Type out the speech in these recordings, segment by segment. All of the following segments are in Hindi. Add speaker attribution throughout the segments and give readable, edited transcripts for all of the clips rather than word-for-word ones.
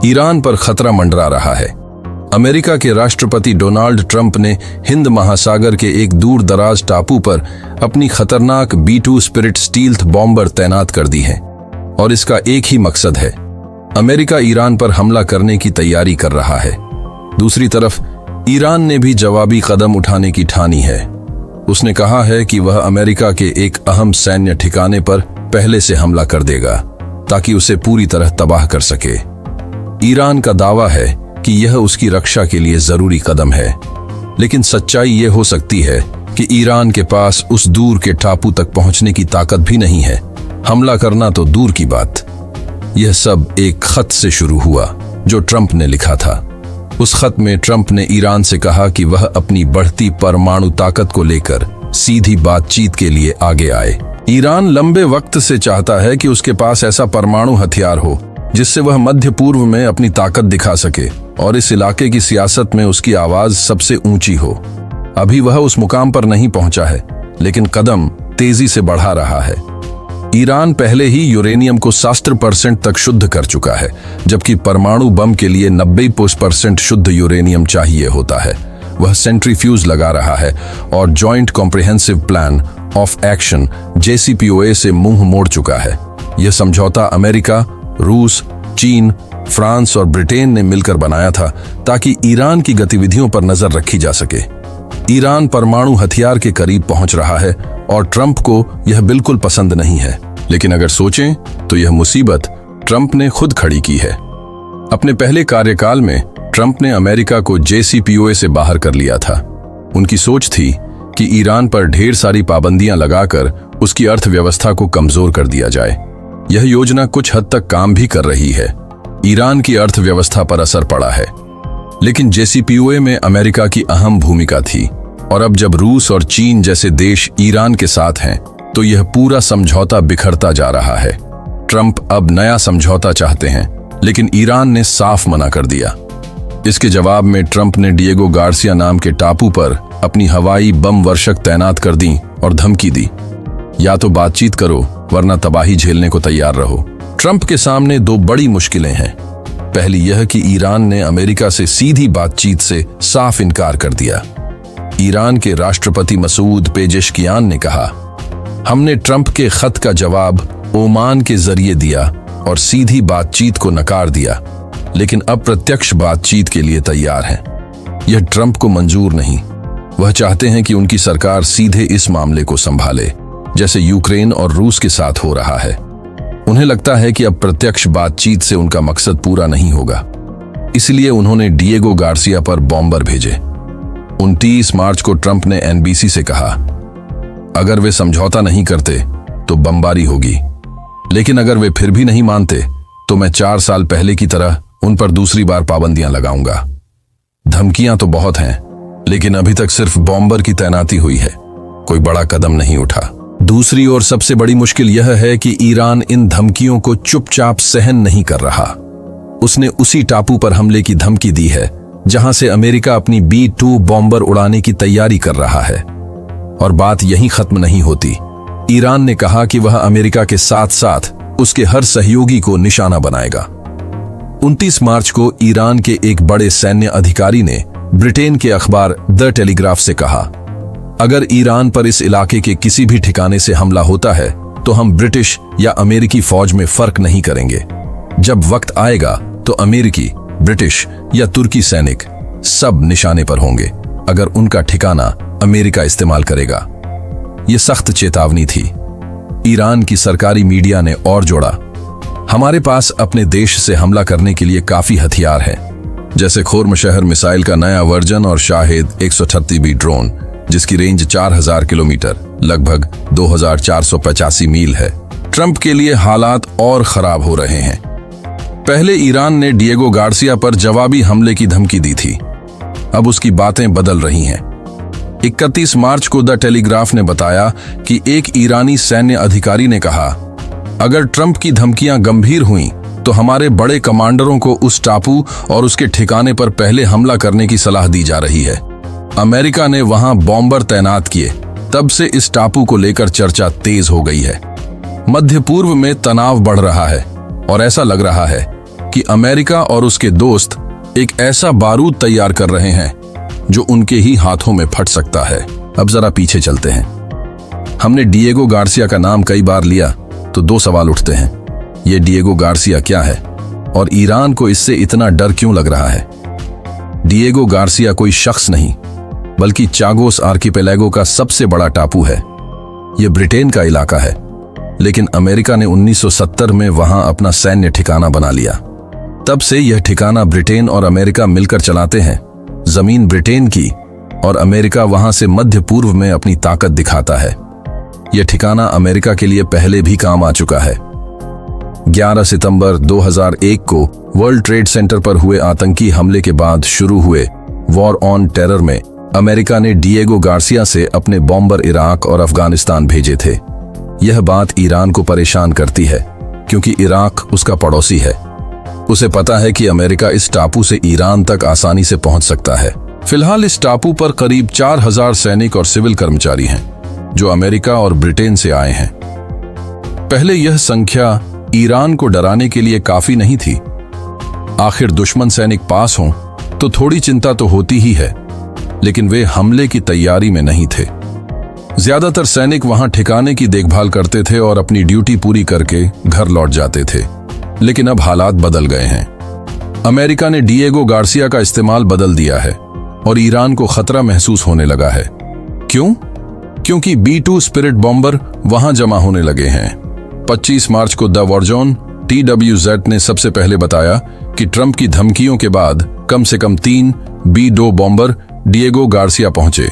Speaker 1: ईरान पर खतरा मंडरा रहा है। अमेरिका के राष्ट्रपति डोनाल्ड ट्रंप ने हिंद महासागर के एक दूर दराज टापू पर अपनी खतरनाक B-2 स्पिरिट स्टील्थ बॉम्बर तैनात कर दी है और इसका एक ही मकसद है, अमेरिका ईरान पर हमला करने की तैयारी कर रहा है। दूसरी तरफ ईरान ने भी जवाबी कदम उठाने की ठानी है। उसने कहा है कि वह अमेरिका के एक अहम सैन्य ठिकाने पर पहले से हमला कर देगा ताकि उसे पूरी तरह तबाह कर सके। ईरान का दावा है कि यह उसकी रक्षा के लिए जरूरी कदम है, लेकिन सच्चाई यह हो सकती है कि ईरान के पास उस दूर के टापू तक पहुंचने की ताकत भी नहीं है। हमला करना तो दूर की बात। यह सब एक खत से शुरू हुआ जो ट्रंप ने लिखा था। उस खत में ट्रंप ने ईरान से कहा कि वह अपनी बढ़ती परमाणु ताकत को लेकर सीधी बातचीत के लिए आगे आए। ईरान लंबे वक्त से चाहता है कि उसके पास ऐसा परमाणु हथियार हो जिससे वह मध्य पूर्व में अपनी ताकत दिखा सके और इस इलाके की सियासत में उसकी आवाज सबसे ऊंची हो। अभी वह उस मुकाम पर नहीं पहुंचा है, लेकिन कदम तेजी से बढ़ा रहा है। ईरान पहले ही यूरेनियम को 60% तक शुद्ध कर चुका है, जबकि परमाणु बम के लिए 90% शुद्ध यूरेनियम चाहिए होता है। वह सेंट्रीफ्यूज लगा रहा है और joint comprehensive plan of action JCPOA से मुंह मोड़ चुका है। यह समझौता अमेरिका, रूस, चीन, फ्रांस और ब्रिटेन ने मिलकर बनाया था ताकि ईरान की गतिविधियों पर नजर रखी जा सके। ईरान परमाणु हथियार के करीब पहुंच रहा है और ट्रंप को यह बिल्कुल पसंद नहीं है, लेकिन अगर सोचें तो यह मुसीबत ट्रंप ने खुद खड़ी की है। अपने पहले कार्यकाल में ट्रंप ने अमेरिका को JCPOA से बाहर कर लिया था। उनकी सोच थी कि ईरान पर ढेर सारी पाबंदियां लगाकर उसकी अर्थव्यवस्था को कमजोर कर दिया जाए। यह योजना कुछ हद तक काम भी कर रही है। ईरान की अर्थव्यवस्था पर असर पड़ा है, लेकिन JCPOA में अमेरिका की अहम भूमिका थी और अब जब रूस और चीन जैसे देश ईरान के साथ हैं, तो यह पूरा समझौता बिखरता जा रहा है। ट्रंप अब नया समझौता चाहते हैं, लेकिन ईरान ने साफ मना कर दिया। इसके जवाब में ट्रंप ने डिएगो गार्सिया नाम के टापू पर अपनी हवाई बम वर्षक तैनात कर दी और धमकी दी, या तो बातचीत करो वरना तबाही झेलने को तैयार रहो। ट्रंप के सामने दो बड़ी मुश्किलें हैं। पहली यह कि ईरान ने अमेरिका से सीधी बातचीत से साफ इनकार कर दिया। ईरान के राष्ट्रपति मसूद पेजेश्कियान ने कहा, हमने ट्रंप के खत का जवाब ओमान के जरिए दिया और सीधी बातचीत को नकार दिया, लेकिन अप्रत्यक्ष बातचीत के लिए तैयार हैं। यह ट्रंप को मंजूर नहीं। वह चाहते हैं कि उनकी सरकार सीधे इस मामले को संभाले, जैसे यूक्रेन और रूस के साथ हो रहा है। उन्हें लगता है कि अब प्रत्यक्ष बातचीत से उनका मकसद पूरा नहीं होगा, इसलिए उन्होंने डिएगो गार्सिया पर बॉम्बर भेजे। 29 मार्च को ट्रंप ने NBC से कहा, अगर वे समझौता नहीं करते तो बमबारी होगी, लेकिन अगर वे फिर भी नहीं मानते तो मैं 4 साल पहले की तरह उन पर दूसरी बार पाबंदियां लगाऊंगा। धमकियां तो बहुत हैं, लेकिन अभी तक सिर्फ बॉम्बर की तैनाती हुई है, कोई बड़ा कदम नहीं उठा। दूसरी ओर सबसे बड़ी मुश्किल यह है कि ईरान इन धमकियों को चुपचाप सहन नहीं कर रहा। उसने उसी टापू पर हमले की धमकी दी है जहां से अमेरिका अपनी B-2 बॉम्बर उड़ाने की तैयारी कर रहा है। और बात यहीं खत्म नहीं होती। ईरान ने कहा कि वह अमेरिका के साथ साथ उसके हर सहयोगी को निशाना बनाएगा। 29 मार्च को ईरान के एक बड़े सैन्य अधिकारी ने ब्रिटेन के अखबार द टेलीग्राफ से कहा, अगर ईरान पर इस इलाके के किसी भी ठिकाने से हमला होता है तो हम ब्रिटिश या अमेरिकी फौज में फर्क नहीं करेंगे। जब वक्त आएगा तो अमेरिकी, ब्रिटिश या तुर्की सैनिक सब निशाने पर होंगे अगर उनका ठिकाना अमेरिका इस्तेमाल करेगा। यह सख्त चेतावनी थी। ईरान की सरकारी मीडिया ने और जोड़ा, हमारे पास अपने देश से हमला करने के लिए काफी हथियार हैं, जैसे खोर्मशहर मिसाइल का नया वर्जन और शाहिद 138B ड्रोन जिसकी रेंज 4000 किलोमीटर लगभग 2485 मील है। ट्रंप के लिए हालात और खराब हो रहे हैं। पहले ईरान ने डिएगो गार्सिया पर जवाबी हमले की धमकी दी थी, अब उसकी बातें बदल रही हैं। 31 मार्च को द टेलीग्राफ ने बताया कि एक ईरानी सैन्य अधिकारी ने कहा, अगर ट्रंप की धमकियां गंभीर हुईं तो हमारे बड़े कमांडरों को उस टापू और उसके ठिकाने पर पहले हमला करने की सलाह दी जा रही है। अमेरिका ने वहां बॉम्बर तैनात किए, तब से इस टापू को लेकर चर्चा तेज हो गई है। मध्य पूर्व में तनाव बढ़ रहा है और ऐसा लग रहा है कि अमेरिका और उसके दोस्त एक ऐसा बारूद तैयार कर रहे हैं जो उनके ही हाथों में फट सकता है। अब जरा पीछे चलते हैं। हमने डिएगो गार्सिया का नाम कई बार लिया तो दो सवाल उठते हैं। ये डिएगो गार्सिया क्या है और ईरान को इससे इतना डर क्यों लग रहा है? डिएगो गार्सिया कोई शख्स नहीं बल्कि चागोस आर्किपेलागो का सबसे बड़ा टापू है। यह ब्रिटेन का इलाका है, लेकिन अमेरिका ने 1970 में वहां अपना सैन्य ठिकाना बना लिया। तब से यह ठिकाना ब्रिटेन और अमेरिका मिलकर चलाते हैं। जमीन ब्रिटेन की और अमेरिका वहां से मध्य पूर्व में अपनी ताकत दिखाता है। यह ठिकाना अमेरिका के लिए पहले भी काम आ चुका है। 11 सितंबर 2001 को वर्ल्ड ट्रेड सेंटर पर हुए आतंकी हमले के बाद शुरू हुए वॉर ऑन टेरर में अमेरिका ने डिएगो गार्सिया से अपने बॉम्बर इराक और अफगानिस्तान भेजे थे। यह बात ईरान को परेशान करती है क्योंकि इराक उसका पड़ोसी है। उसे पता है कि अमेरिका इस टापू से ईरान तक आसानी से पहुंच सकता है। फिलहाल इस टापू पर करीब 4000 सैनिक और सिविल कर्मचारी हैं जो अमेरिका और ब्रिटेन से आए हैं। पहले यह संख्या ईरान को डराने के लिए काफी नहीं थी। आखिर दुश्मन सैनिक पास हों तो थोड़ी चिंता तो होती ही है, लेकिन वे हमले की तैयारी में नहीं थे। ज्यादातर सैनिक वहां ठिकाने की देखभाल करते थे और अपनी ड्यूटी पूरी करके घर लौट जाते थे। लेकिन अब हालात बदल गए हैं। अमेरिका ने डिएगो गार्सिया का इस्तेमाल बदल दिया है और ईरान को खतरा महसूस होने लगा है। क्यों? क्योंकि B-2 स्पिरिट बॉम्बर वहां जमा होने लगे हैं। 25 मार्च को द वॉरजोन TWZ ने सबसे पहले बताया कि ट्रंप की धमकियों के बाद कम से कम 3 B-2 बॉम्बर डिएगो गार्सिया पहुंचे।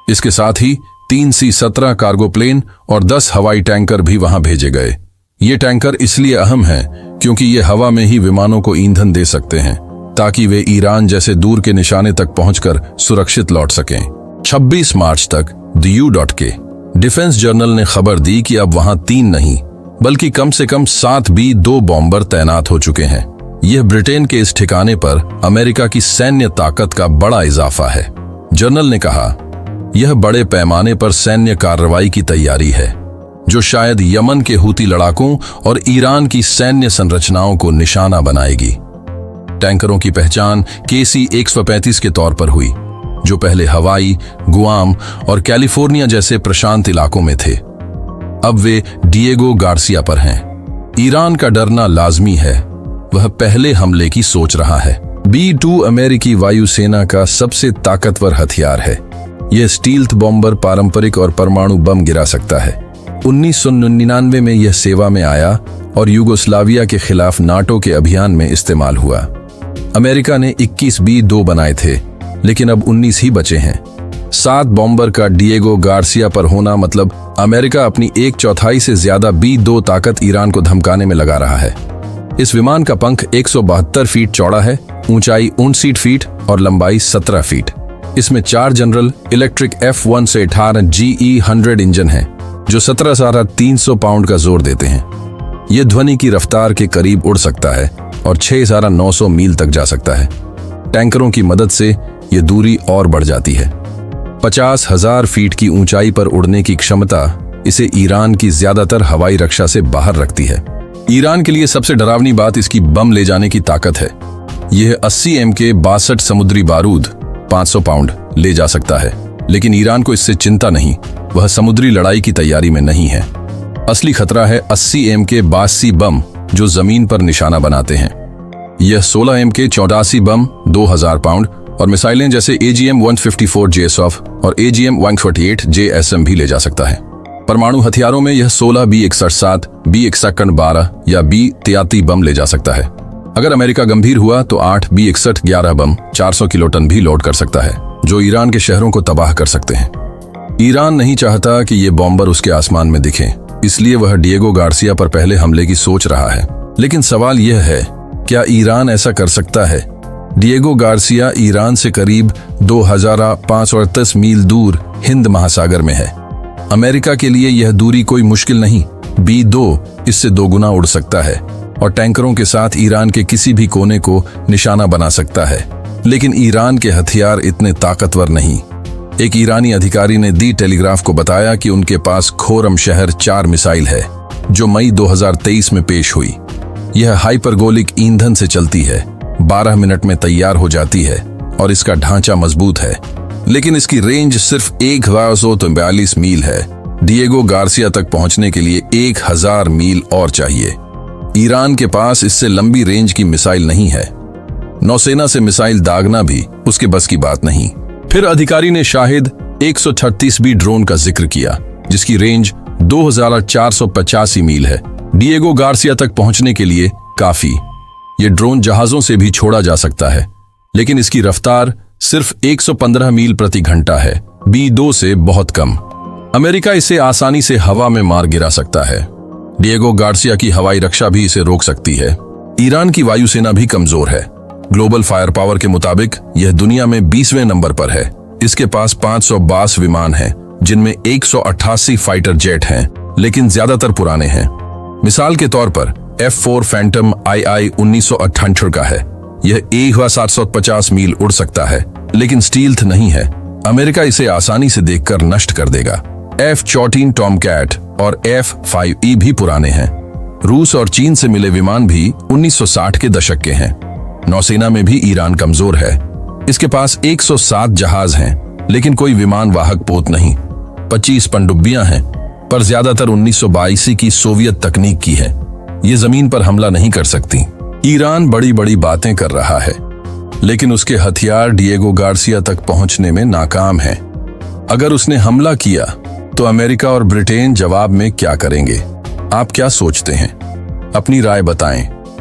Speaker 1: इसके साथ ही 3 C-17 कार्गो प्लेन और 10 हवाई टैंकर भी वहां भेजे गए। ये टैंकर इसलिए अहम हैं क्योंकि ये हवा में ही विमानों को ईंधन दे सकते हैं ताकि वे ईरान जैसे दूर के निशाने तक पहुंचकर सुरक्षित लौट सकें। 26 मार्च तक द U.K डिफेंस जर्नल ने खबर दी कि अब वहां 3 नहीं बल्कि कम से कम 7 B-2 बॉम्बर तैनात हो चुके हैं। यह ब्रिटेन के इस ठिकाने पर अमेरिका की सैन्य ताकत का बड़ा इजाफा है। जर्नल ने कहा, यह बड़े पैमाने पर सैन्य कार्रवाई की तैयारी है जो शायद यमन के हूती लड़ाकों और ईरान की सैन्य संरचनाओं को निशाना बनाएगी। टैंकरों की पहचान KC-135 के तौर पर हुई, जो पहले हवाई, गुआम और कैलिफोर्निया जैसे प्रशांत इलाकों में थे। अब वे डिएगो गार्सिया पर हैं। ईरान का डरना लाजमी है। वह पहले हमले की सोच रहा है। B-2 अमेरिकी वायुसेना का सबसे ताकतवर हथियार है। यह स्टील्थ बॉम्बर पारंपरिक और परमाणु बम गिरा सकता है। 1999 में यह सेवा में आया और यूगोस्लाविया के खिलाफ नाटो के अभियान में इस्तेमाल हुआ। अमेरिका ने 21 B-2 बनाए थे, लेकिन अब 19 ही बचे हैं। 7 बॉम्बर का डिएगो गार्सिया पर होना मतलब अमेरिका अपनी 1/4 से ज्यादा B-2 ताकत ईरान को धमकाने में लगा रहा है। इस विमान का पंख 172 फीट चौड़ा है, ऊंचाई 59 फीट और लंबाई 17 फीट। इसमें 4 जनरल इलेक्ट्रिक F1 से 18 GE100 इंजन हैं, जो 17,300 पाउंड का जोर देते हैं। यह ध्वनि की रफ्तार के करीब उड़ सकता है और 6,900 मील तक जा सकता है। टैंकरों की मदद से यह दूरी और बढ़ जाती है। 50,000 फीट की ऊंचाई पर उड़ने की क्षमता इसे ईरान की ज्यादातर हवाई रक्षा से बाहर रखती है। ईरान के लिए सबसे डरावनी बात इसकी बम ले जाने की ताकत है। यह 80 MK 62 समुद्री बारूद 500 पाउंड ले जा सकता है, लेकिन ईरान को इससे चिंता नहीं। वह समुद्री लड़ाई की तैयारी में नहीं है। असली खतरा है 80 MK 82 बम जो जमीन पर निशाना बनाते हैं। यह 16 MK 84 बम 2000 पाउंड और मिसाइलें जैसे AGM-154 JSOF और AGM-148 JSM भी ले जा सकता है। परमाणु हथियारों में यह 16 B-61-7, B-61-12 या B-83 बम ले जा सकता है। अगर अमेरिका गंभीर हुआ तो 8 B-61-11 बम 400 किलोटन भी लोड कर सकता है, जो ईरान के शहरों को तबाह कर सकते हैं। ईरान नहीं चाहता कि ये बॉम्बर उसके आसमान में दिखें, इसलिए वह डिएगो गार्सिया पर पहले हमले की सोच रहा है। लेकिन सवाल यह है, क्या ईरान ऐसा कर सकता है? डिएगो गार्सिया ईरान से करीब 2538 मील दूर हिंद महासागर में है। अमेरिका के लिए यह दूरी कोई मुश्किल नहीं। B-2 इससे 2 गुना उड़ सकता है और टैंकरों के साथ ईरान के किसी भी कोने को निशाना बना सकता है। लेकिन ईरान के हथियार इतने ताकतवर नहीं। एक ईरानी अधिकारी ने दी टेलीग्राफ को बताया कि उनके पास खोरम शहर 4 मिसाइल है, जो मई 2023 में पेश हुई। यह हाइपरगोलिक ईंधन से चलती है, 12 मिनट में तैयार हो जाती है और इसका ढांचा मजबूत है, लेकिन इसकी रेंज सिर्फ 1142 मील है। डिएगो गार्सिया तक पहुंचने के लिए 1000 मील और चाहिए। ईरान के पास इससे लंबी रेंज की मिसाइल नहीं है। नौसेना से मिसाइल दागना भी उसके बस की बात नहीं। फिर अधिकारी ने शाहिद 136B ड्रोन का जिक्र किया, जिसकी रेंज 2485 मील है। डिएगो गार्सिया तक पहुंचने के लिए काफी। ये ड्रोन जहाजों से भी छोड़ा जा सकता है, लेकिन इसकी रफ्तार सिर्फ 115 मील प्रति घंटा है, B2 से बहुत कम। अमेरिका इसे आसानी से हवा में मार गिरा सकता है। डिएगो गार्सिया की हवाई रक्षा भी इसे रोक सकती है। ईरान की वायुसेना भी कमजोर है। ग्लोबल फायर पावर के मुताबिक यह दुनिया में 20वें नंबर पर है। इसके पास 552 विमान हैं, जिनमें 188 फाइटर जेट हैं, लेकिन ज्यादातर पुराने हैं। मिसाल के तौर पर F4 फैंटम II 1978 का है। यह 1750 मील उड़ सकता है, लेकिन स्टील्थ नहीं है। अमेरिका इसे आसानी से देखकर नष्ट कर देगा। F-14 टॉमकैट और F-5E भी पुराने हैं। रूस और चीन से मिले विमान भी 1960 के दशक के हैं। नौसेना में भी ईरान कमजोर है। इसके पास 107 जहाज हैं, लेकिन कोई विमान वाहक पोत नहीं। 25 पनडुब्बियां हैं, पर ज्यादातर 1982 की सोवियत तकनीक की है। ये जमीन पर हमला नहीं कर सकती। ईरान बड़ी बड़ी बातें कर रहा है, लेकिन उसके हथियार डिएगो गार्सिया तक पहुंचने में नाकाम हैं। अगर उसने हमला किया तो अमेरिका और ब्रिटेन जवाब में क्या करेंगे? आप क्या सोचते हैं? अपनी राय बताएं।